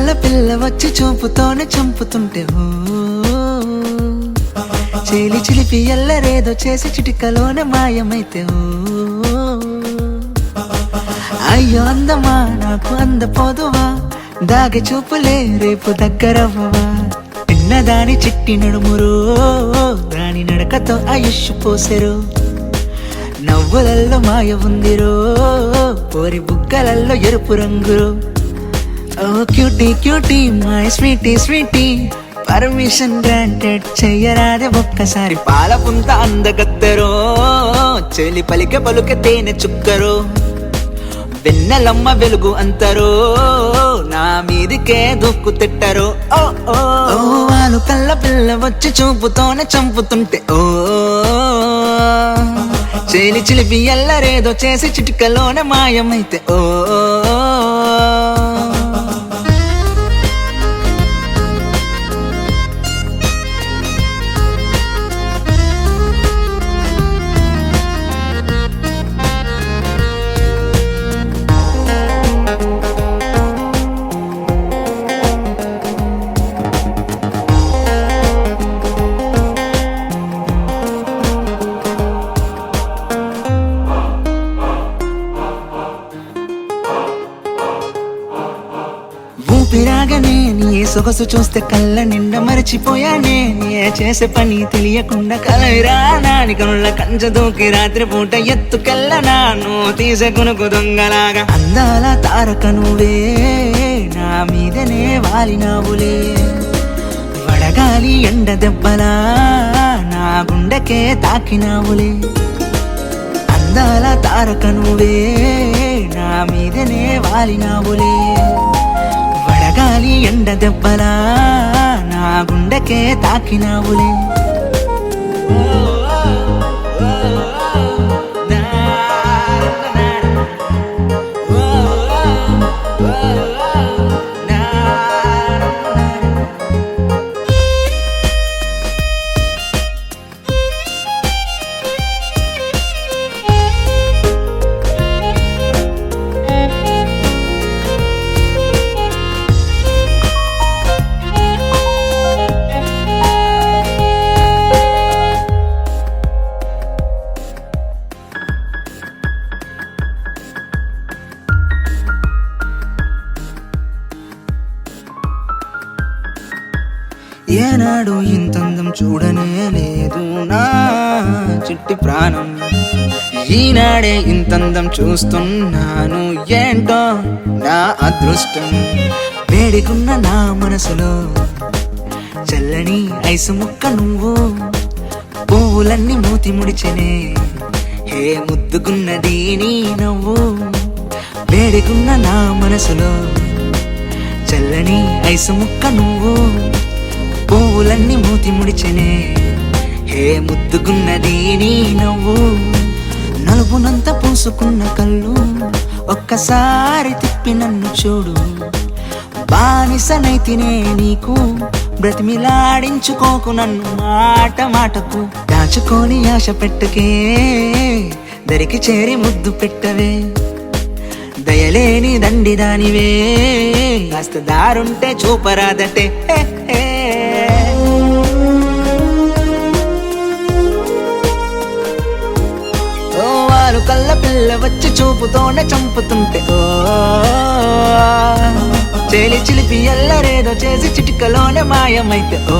కళ్ళ పిల్ల వచ్చి చూపుతోనే చంపుతుంటే ఓ చేలి చిలిపి ఎల్లరేదో చేసి చిటికలోనే మాయమైతే ఓ అయ్యో అందమా నాకు అందపోదువా దాగి చూపులే రేపు దగ్గరవ్వవా చిన్నదాని చిట్టి నడుమురో దాని నడకతో ఆయుష్ పోసెరు నవ్వులల్లో మాయ ఉందిరో పోరి బుగ్గలల్లో ఎరుపు రంగురో ఓ cutie cutie my sweetie sweetie permission granted చెయ్యరాదే ఒక్కసారి పాల పుంత అందగత్తరో చెలి పలిక పలుక తేనె చుక్కరో వెన్నెలమ్మ వెలుగు అంతరో నా మీదికే దూక్కు తిట్టరో ఓ ఓ వాళ్ళు కళ్ళ పిల్ల వచ్చి చూపుతోనే చంపుతుంటే ఓ చేలి చిలిపి ఎల్లరేదో చేసి చిటికలోనే మాయమైతే ఓ ఊపిరాగనే నీ సొగసు చూస్తే కళ్ళ నిండా మరచిపోయానే నీ చేసే పని తెలియకుండా కలవిరా నాని కనుల కంచ దూకి రాత్రి పూట ఎత్తుకెళ్ళనాను తీసే కొనుకు దొంగలాగా అందాల తారక నువ్వే నా మీదనే వాలినావులే వడగాలి ఎండ దెబ్బలా నా గుండెకే తాకినావులే అందాల తారక నువ్వే నా మీదనే వాలినావులే వడగాలి ఎండ దెబ్బలా నా గుండెకే తాకినావులే ఏనాడు ఇంతందం చూడనే లేదు నా చిట్టి ప్రాణం ఈనాడే ఇంతందం చూస్తున్నాను ఏంటో నా అదృష్టం వేడికున్న నా మనసులో చల్లని ఐసు ముక్క నువ్వు పువ్వులన్నీ మూతి ముడిచెనే హే ముద్దుకున్నది నీ నవ్వు వేడికున్న నా మనసులో చల్లని ఐసు ముక్క నువ్వు పువ్వులన్నీ మూతి ముడిచెనే హే ముద్దుకున్నది నీ నవ్వు నలుపునంత పూసుకున్న కళ్ళు ఒక్కసారి తిప్పి నన్ను చూడు బానిసనైతినే నీకు బ్రతిమిలాడించుకోకు నన్ను మాట మాటకు దాచుకొని ఆశ పెట్టకే దరికి చేరి ముద్దు పెట్టవే దయలేని దండి దానివే కాస్త దారుంటే చూపరాదటే వాళ్ళు కళ్ళ పిల్ల వచ్చి చూపుతోనే చంపుతుంటే ఓ చేలి చిలిపి ఎల్లరేదో చేసి చిటికలోనే మాయమైతే ఓ